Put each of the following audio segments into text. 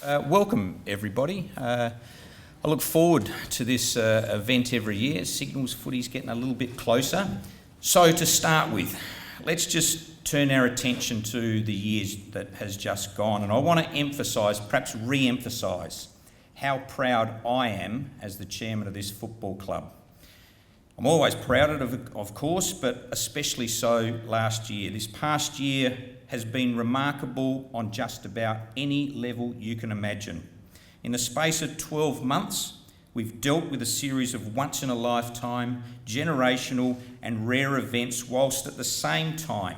Welcome everybody. I look forward to this event every year. Signals footy's getting a little bit closer. So to start with, let's just turn our attention to the years that has just gone, and I want to emphasise, perhaps re-emphasise, how proud I am as the chairman of this football club. I'm always proud of course, but especially so last year. This past year has been remarkable on just about any level you can imagine. In the space of 12 months, we've dealt with a series of once-in-a-lifetime, generational and rare events, whilst at the same time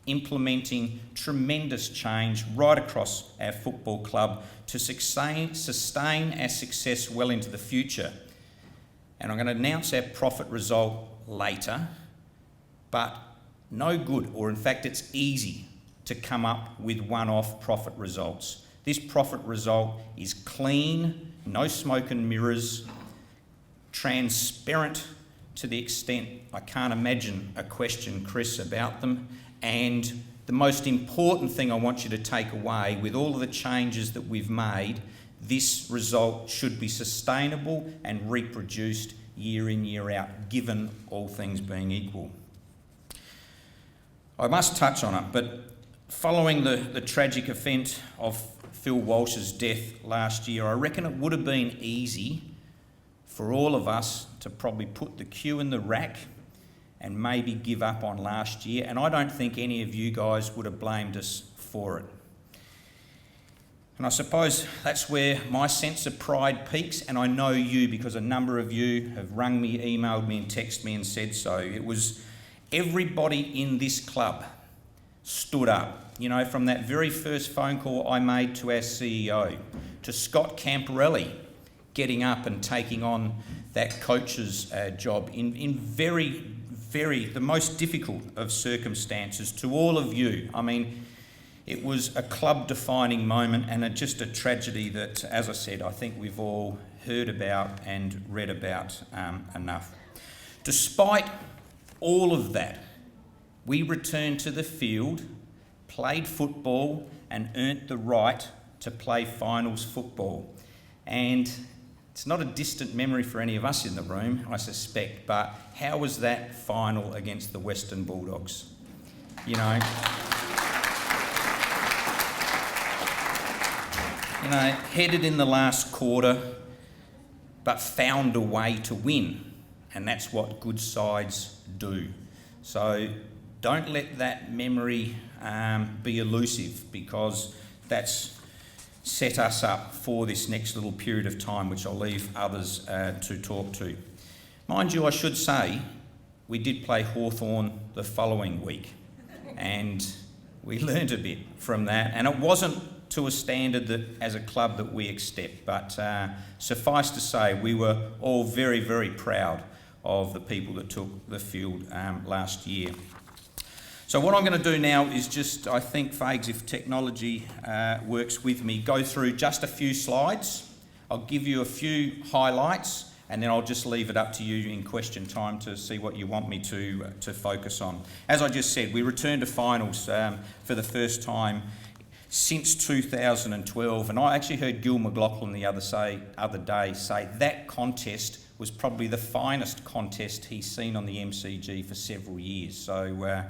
implementing tremendous change right across our football club to sustain our success well into the future. And I'm going to announce our profit result later, but no good, or in fact it's easy to come up with one-off profit results. This profit result is clean, no smoke and mirrors, transparent to the extent I can't imagine a question, Chris, about them. And the most important thing I want you to take away, with all of the changes that we've made, this result should be sustainable and reproduced year in, year out, given all things being equal. I must touch on it, but following the tragic event of Phil Walsh's death last year, I reckon it would have been easy for all of us to probably put the cue in the rack and maybe give up on last year, and I don't think any of you guys would have blamed us for it. And I suppose that's where my sense of pride peaks, and I know you, because a number of you have rung me, emailed me and texted me and said so. It was everybody in this club stood up, you know, from that very first phone call I made to our CEO, to Scott Camporelli getting up and taking on that coach's job in very the most difficult of circumstances, to all of you. I mean, it was a club-defining moment, and just a tragedy that, as I said, I think we've all heard about and read about enough. Despite all of that, we returned to the field, played football and earned the right to play finals football. And it's not a distant memory for any of us in the room, I suspect, but how was that final against the Western Bulldogs? You know, headed in the last quarter, but found a way to win. And that's what good sides do. So don't let that memory be elusive, because that's set us up for this next little period of time, which I'll leave others to talk to. Mind you, I should say, we did play Hawthorn the following week, and we learned a bit from that, and it wasn't to a standard that, as a club, that we accept, but suffice to say, we were all very, very proud of the people that took the field last year. So what I'm going to do now is just, I think, Fags, if technology works with me, go through just a few slides. I'll give you a few highlights, and then I'll just leave it up to you in question time to see what you want me to focus on. As I just said, we returned to finals for the first time since 2012, and I actually heard Gil McLaughlin the other day say that contest was probably the finest contest he's seen on the MCG for several years. So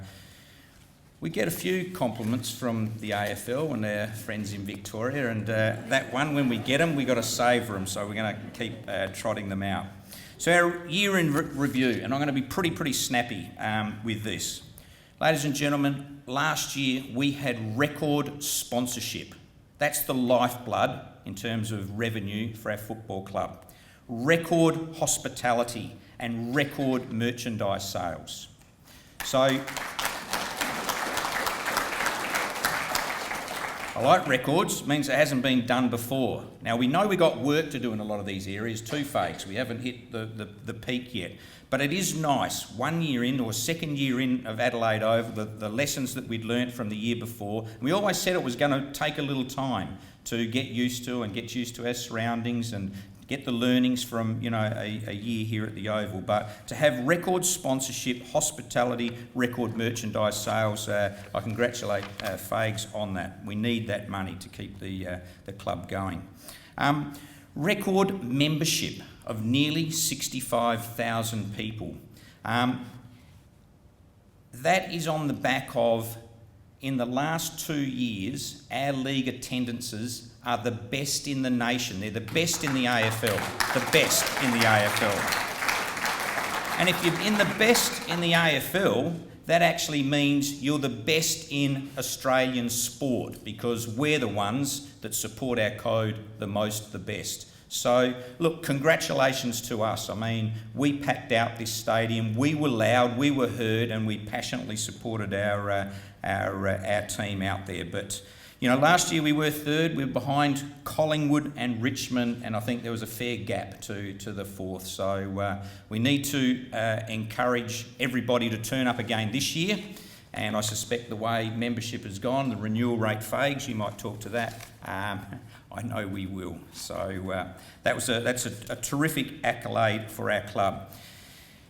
we get a few compliments from the AFL and our friends in Victoria, and that one, when we get them, we've got to savour them, so we're going to keep trotting them out. So our year in review, and I'm going to be pretty snappy with this. Ladies and gentlemen, last year we had record sponsorship. That's the lifeblood in terms of revenue for our football club. Record hospitality and record merchandise sales. So I like records, it means it hasn't been done before. Now, we know we've got work to do in a lot of these areas too, folks. We haven't hit the peak yet. But it is nice, 1 year in or second year in of Adelaide Oval, the lessons that we'd learnt from the year before. We always said it was going to take a little time to get used to our surroundings and get the learnings from, a year here at the Oval, but to have record sponsorship, hospitality, record merchandise sales, I congratulate Fags on that. We need that money to keep the club going. Record membership of nearly 65,000 people. That is on the back of, in the last 2 years, our league attendances are the best in the nation. They're the best in the AFL. The best in the AFL. And if you're in the best in the AFL, that actually means you're the best in Australian sport, because we're the ones that support our code the most, the best. So, look, congratulations to us. I mean, we packed out this stadium, we were loud, we were heard, and we passionately supported our team out there. But, last year we were third, we were behind Collingwood and Richmond, and I think there was a fair gap to the fourth. So we need to encourage everybody to turn up again this year. And I suspect the way membership has gone, the renewal rate, Fags, you might talk to that. I know we will. So that's a terrific accolade for our club.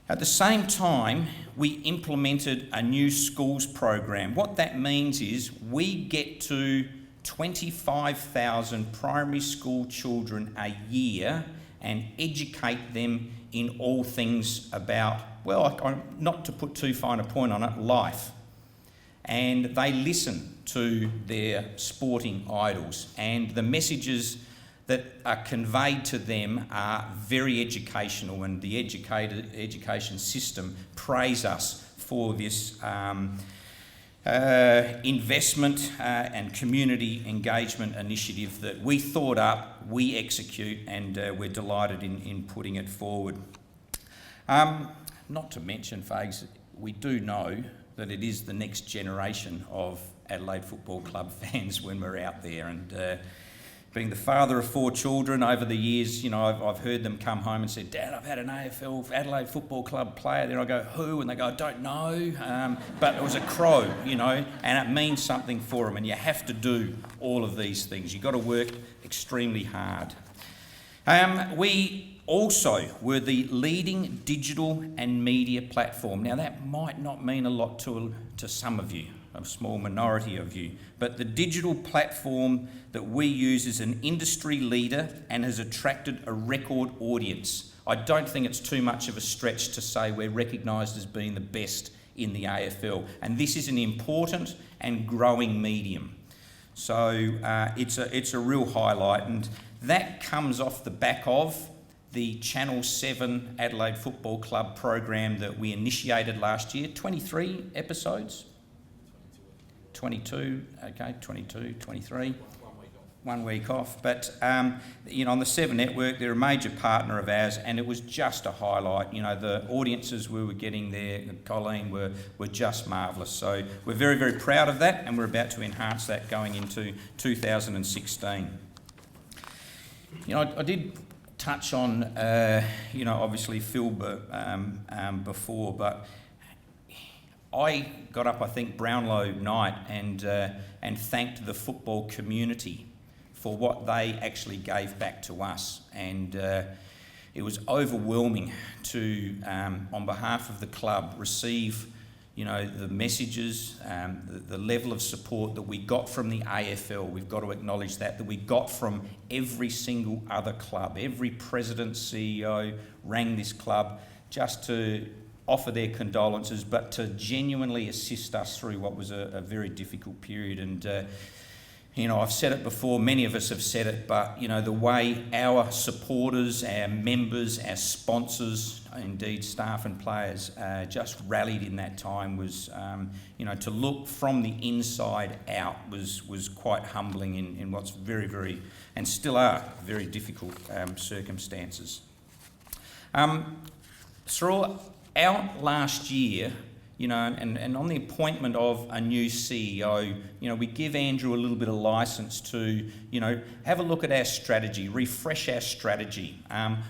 At the same time, we implemented a new schools program. What that means is we get to 25,000 primary school children a year and educate them in all things about, not to put too fine a point on it, life. And they listen to their sporting idols, and the messages that are conveyed to them are very educational, and the education system praise us for this investment and community engagement initiative that we thought up, we execute, and we're delighted in putting it forward. Not to mention, Fags, we do know that it is the next generation of Adelaide Football Club fans when we're out there, and being the father of 4 children over the years, I've heard them come home and say, "Dad, I've had an AFL Adelaide Football Club player there." I go, "Who?" And they go, "I don't know, but it was a Crow, and it means something for them, and you have to do all of these things. You've got to work extremely hard. We also were the leading digital and media platform. Now, that might not mean a lot to some of you, a small minority of you, but the digital platform that we use is an industry leader and has attracted a record audience. I don't think it's too much of a stretch to say we're recognised as being the best in the AFL, and this is an important and growing medium. So it's a real highlight, and that comes off the back of the Channel 7 Adelaide Football Club program that we initiated last year. 23 episodes? 22, okay, 22, 23. 1 week off. But, on the 7 Network, they're a major partner of ours, and it was just a highlight. The audiences we were getting there, Colleen, were just marvellous. So we're very, very proud of that, and we're about to enhance that going into 2016. I did touch on, obviously Phil before, but I got up, I think, Brownlow night and thanked the football community for what they actually gave back to us. And it was overwhelming to, on behalf of the club, receive the messages, the level of support that we got from the AFL. We've got to acknowledge that we got from every single other club. Every president, CEO rang this club just to offer their condolences, but to genuinely assist us through what was a very difficult period. And, I've said it before, many of us have said it, but, the way our supporters, our members, our sponsors, indeed staff and players just rallied in that time was, to look from the inside out was quite humbling in what's very, very, and still are, very difficult circumstances. Out last year, and on the appointment of a new CEO, we give Andrew a little bit of licence to, have a look at our strategy, refresh our strategy,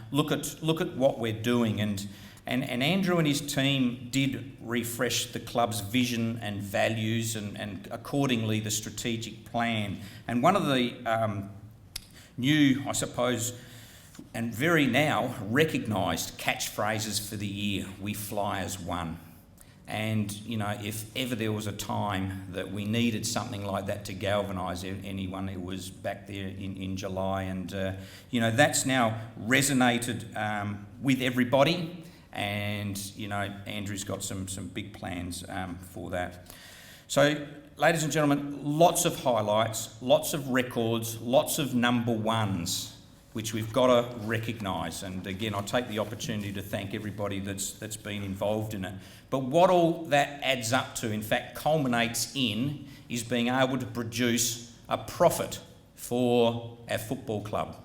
look at what we're doing, and Andrew and his team did refresh the club's vision and values, and accordingly the strategic plan. And one of the new, I suppose, and very now recognised catchphrases for the year. We fly as one. And, you know, if ever there was a time that we needed something like that to galvanise anyone, it was back there in July. And, you know, that's now resonated with everybody. And, you know, Andrew's got some big plans for that. So, ladies and gentlemen, lots of highlights, lots of records, lots of number ones, which we've got to recognise. And again, I take the opportunity to thank everybody that's been involved in it. But what all that adds up to, in fact, culminates in, is being able to produce a profit for our football club.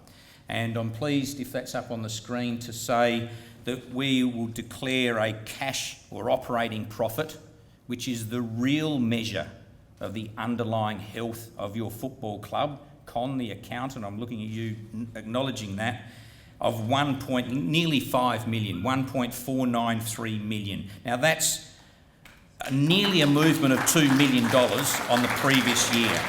And I'm pleased, if that's up on the screen, to say that we will declare a cash or operating profit, which is the real measure of the underlying health of your football club. Con, the accountant, I'm looking at you acknowledging that, of nearly 5 million, 1.493 million. Now that's nearly a movement of $2 million on the previous year.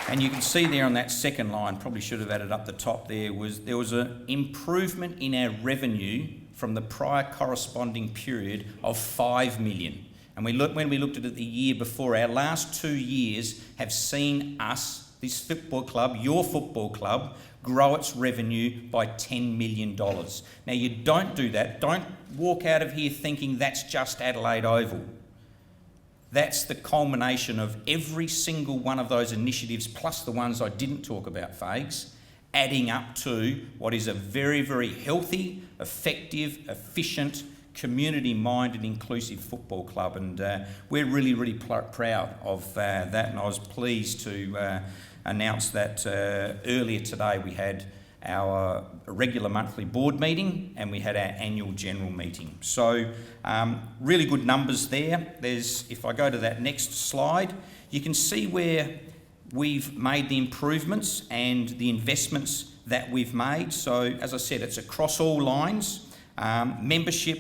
And you can see there on that second line, probably should have added up the top there was an improvement in our revenue from the prior corresponding period of 5 million. And when we looked at it the year before, our last 2 years have seen us, this football club, your football club, grow its revenue by $10 million. Now, you don't do that. Don't walk out of here thinking that's just Adelaide Oval. That's the culmination of every single one of those initiatives, plus the ones I didn't talk about, Fags, adding up to what is a very, very healthy, effective, efficient, community-minded, inclusive football club. And we're really, really proud of that. And I was pleased to announce that earlier today we had our regular monthly board meeting and we had our annual general meeting. So really good numbers there. If I go to that next slide, you can see where we've made the improvements and the investments that we've made. So as I said, it's across all lines. Membership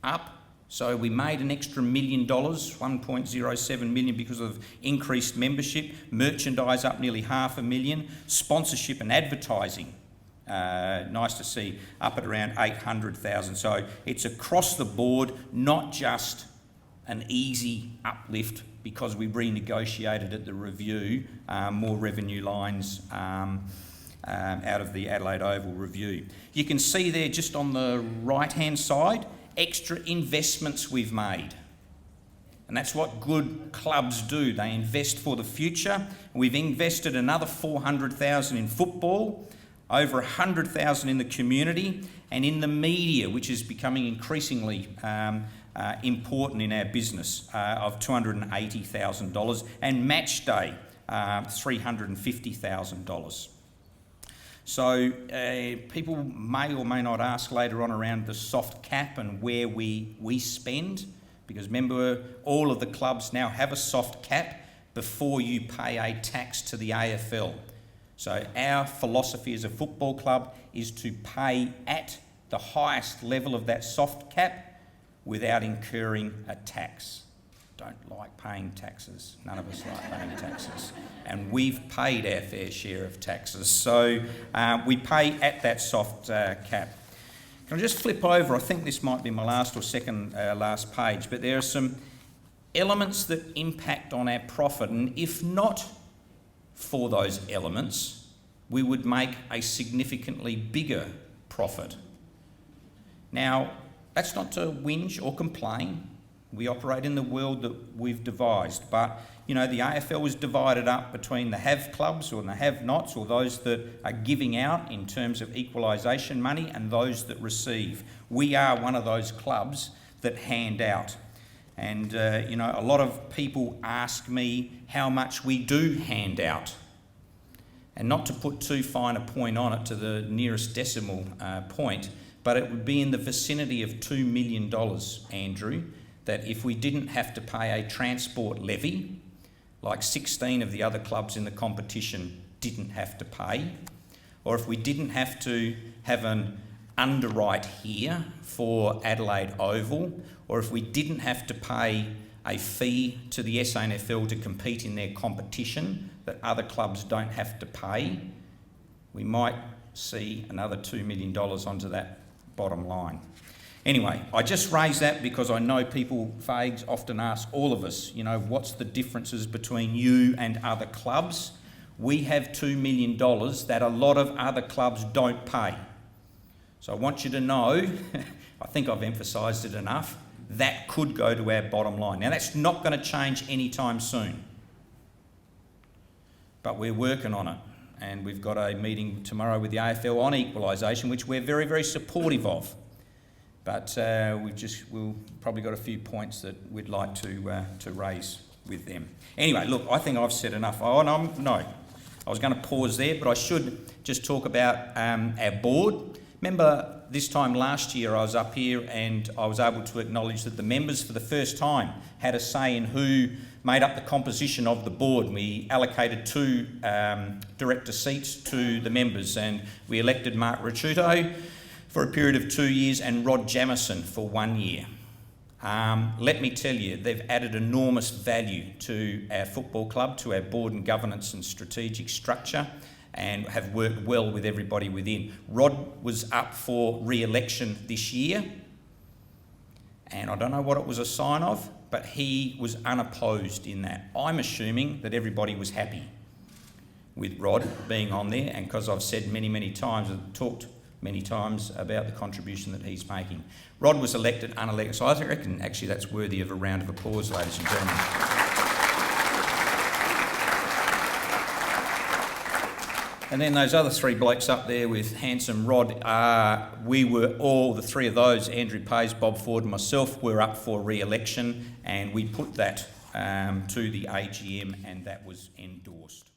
up. So we made an extra $1 million, 1.07 million because of increased membership. Merchandise up nearly $500,000. Sponsorship and advertising, nice to see, up at around 800,000. So it's across the board, not just an easy uplift because we renegotiated at the review more revenue lines out of the Adelaide Oval review. You can see there just on the right-hand side, extra investments we've made. And that's what good clubs do. They invest for the future. We've invested another 400,000 in football, over 100,000 in the community, and in the media, which is becoming increasingly important in our business, of $280,000, and match day, $350,000. So people may or may not ask later on around the soft cap and where we spend, because remember, all of the clubs now have a soft cap before you pay a tax to the AFL. So our philosophy as a football club is to pay at the highest level of that soft cap without incurring a tax. Don't like paying taxes. None of us like paying taxes. And we've paid our fair share of taxes. So we pay at that soft cap. Can I just flip over? I think this might be my last or second last page, but there are some elements that impact on our profit. And if not for those elements, we would make a significantly bigger profit. Now, that's not to whinge or complain. We operate in the world that we've devised, but you know, the AFL is divided up between the have clubs or the have-nots, or those that are giving out in terms of equalisation money, and those that receive. We are one of those clubs that hand out. And you know, a lot of people ask me how much we do hand out. And not to put too fine a point on it to the nearest decimal point, but it would be in the vicinity of $2 million, Andrew, that if we didn't have to pay a transport levy, like 16 of the other clubs in the competition didn't have to pay, or if we didn't have to have an underwrite here for Adelaide Oval, or if we didn't have to pay a fee to the SANFL to compete in their competition that other clubs don't have to pay, we might see another $2 million onto that bottom line. Anyway, I just raise that because I know people, Fags, often ask all of us, you know, what's the differences between you and other clubs? We have $2 million that a lot of other clubs don't pay. So I want you to know, I think I've emphasised it enough, that could go to our bottom line. Now that's not going to change anytime soon, but we're working on it. And we've got a meeting tomorrow with the AFL on equalisation, which we're very, very supportive of. But we've probably got a few points that we'd like to raise with them. Anyway, look, I think I've said enough. I was going to pause there, but I should just talk about our board. Remember this time last year I was up here and I was able to acknowledge that the members for the first time had a say in who made up the composition of the board. We allocated 2 director seats to the members, and we elected Mark Ricciuto for a period of 2 years and Rod Jamieson for 1 year. Let me tell you, they've added enormous value to our football club, to our board and governance and strategic structure, and have worked well with everybody within. Rod was up for re-election this year, and I don't know what it was a sign of, but he was unopposed in that. I'm assuming that everybody was happy with Rod being on there, and because I've said many, many times, I've talked many times about the contribution that he's making. Rod was elected unelected, so I reckon actually that's worthy of a round of applause, ladies and gentlemen. And then those other 3 blokes up there with handsome Rod, we were all, the 3 of those, Andrew Pays, Bob Ford and myself, were up for re-election, and we put that to the AGM and that was endorsed.